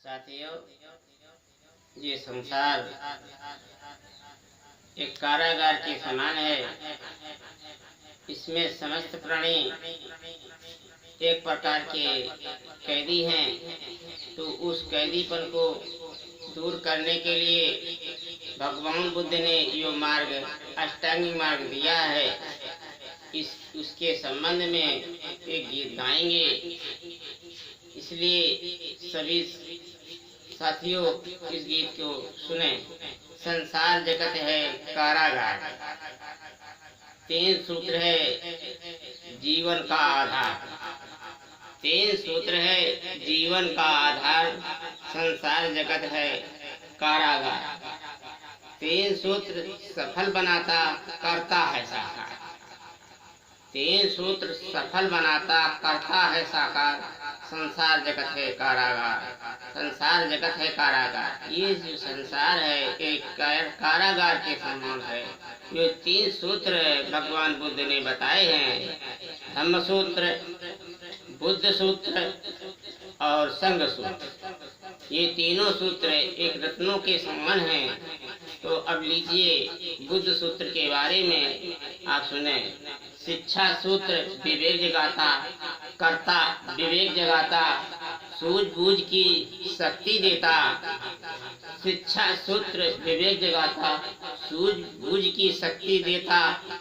साथियों, ये संसार एक कारागार के समान है। इसमें समस्त प्राणी एक प्रकार के कैदी हैं। तो उस कैदीपन को दूर करने के लिए भगवान बुद्ध ने यो मार्ग, अष्टांगिक मार्ग दिया है। उसके संबंध में एक गीत गाएंगे। इसलिए सभी साथियों इस गीत को सुने। संसार जगत है कारागार, 3 सूत्र है जीवन का आधार। 3 सूत्र है जीवन का आधार, संसार जगत है कारागार। 3 सूत्र सफल बनाता करता है साकार। 3 सूत्र सफल बनाता करता है साकार। संसार जगत है कारागार, संसार जगत है कारागार। ये जो संसार है एक कारागार के समान है। ये 3 सूत्र भगवान बुद्ध ने बताए हैं। धम्म सूत्र, बुद्ध सूत्र और संघ सूत्र। ये तीनों सूत्र एक रत्नों के समान हैं। तो अब लीजिए बुद्ध सूत्र के बारे में आप सुने। शिक्षा सूत्र विवेक जगाता करता, विवेक जगाता सूझबूझ की शक्ति देता। शिक्षा सूत्र विवेक जगाता सूझबूझ की शक्ति देता।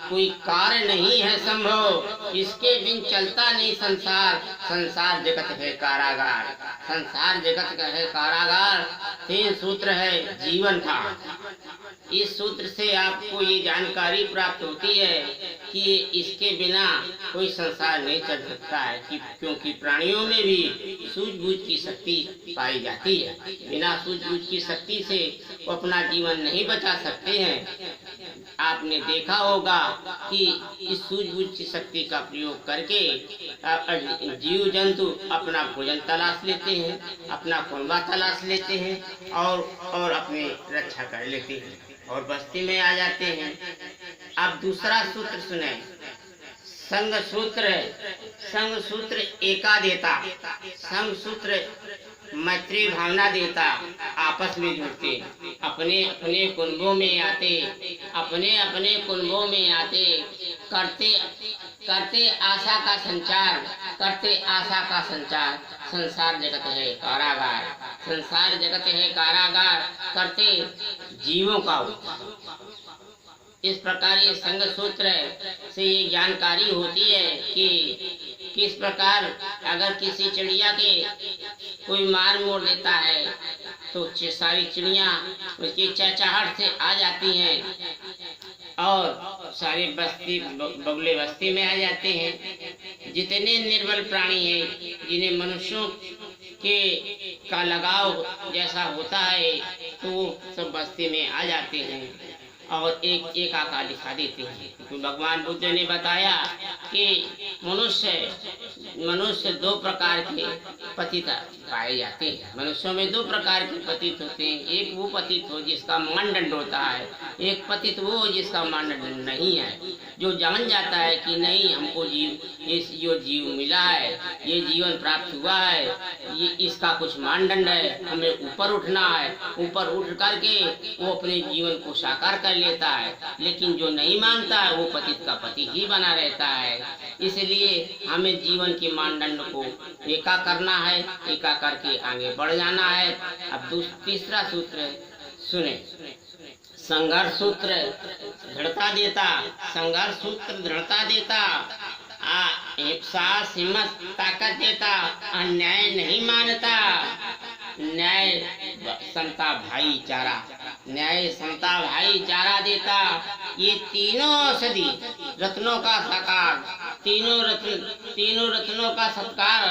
कोई कार्य नहीं है संभव, इसके बिन चलता नहीं संसार। संसार जगत है कारागार, संसार जगत का है कारागार। 3 सूत्र है जीवन का। इस सूत्र से आपको ये जानकारी प्राप्त होती है कि इसके बिना कोई संसार नहीं चल सकता है, क्योंकि प्राणियों में भी सूझबूझ की शक्ति पाई जाती है। बिना सूझबूझ की शक्ति से वो अपना जीवन नहीं बचा सकते हैं। आपने देखा होगा कि इस सूझबूझ की शक्ति का प्रयोग करके जीव जंतु अपना भोजन तलाश लेते हैं, अपना कुनबा तलाश लेते हैं और अपनी रक्षा कर लेते हैं और बस्ती में आ जाते हैं। अब दूसरा सूत्र सुने। संघ सूत्र, संघ सूत्र एका देता। संघ सूत्र मैत्री भावना देता। आपस में जुड़ते, अपने अपने कुनबों में आते, अपने अपने कुनबों में आते, करते करते आशा का संचार, करते आशा का संचार। संसार जगत है कारागार, संसार जगत है कारागार, करते जीवों का इस प्रकार ये संघ सूत्र से ये जानकारी होती है कि किस प्रकार अगर किसी चिड़िया के कोई मार मोड़ देता है तो सारी चिड़िया उसकी चहचहाहट से आ जाती हैं और सारी बस्ती बगले बस्ती में आ जाते हैं। जितने निर्बल प्राणी हैं, जिन्हें मनुष्यों के का लगाव जैसा होता है, तो वो सब बस्ती में आ जाते हैं और एक आकार दिखा देते हैं। तो भगवान बुद्ध ने बताया कि मनुष्य 2 प्रकार के पतित पाए जाते हैं। मनुष्यों में 2 प्रकार के पतित होते हैं। एक वो पतित हो जिसका मानदंड होता है, एक पतित वो हो जिसका मानदंड नहीं है, जो जान जाता है कि नहीं हमको जो जीव मिला है, ये जीवन प्राप्त हुआ है, ये इसका कुछ मानदंड है, हमें ऊपर उठना है। ऊपर उठ करके वो अपने जीवन को साकार कर लेता है। लेकिन जो नहीं मानता है वो पतित का पति ही बना रहता है। इसलिए हमें जीवन के मानदंड को एका करना है, एका करके आगे बढ़ जाना है। अब तीसरा सूत्र सुने। संघर्ष सूत्र दृढ़ता देता, संघर्ष सूत्र दृढ़ता देता, साहस हिम्मत ताकत देता, अन्याय नहीं मानता। न्याय समता भाईचारा, न्याय समता भाईचारा देता। ये तीनों औषधि रत्नों का साकार, तीनों रत्नों का सत्कार।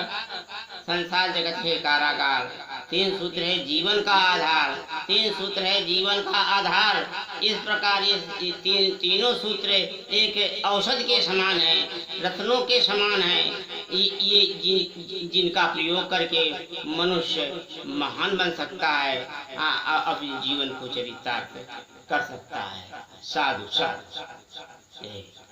संसार जगत है कारागार, 3 सूत्र है जीवन का आधार, 3 सूत्र है जीवन का आधार। इस प्रकार ये तीनों सूत्र एक औषध के समान है, रत्नों के समान है। ये जिनका प्रयोग करके मनुष्य महान बन सकता है, अपने जीवन को चरितार्थ कर सकता है। साधु साधु।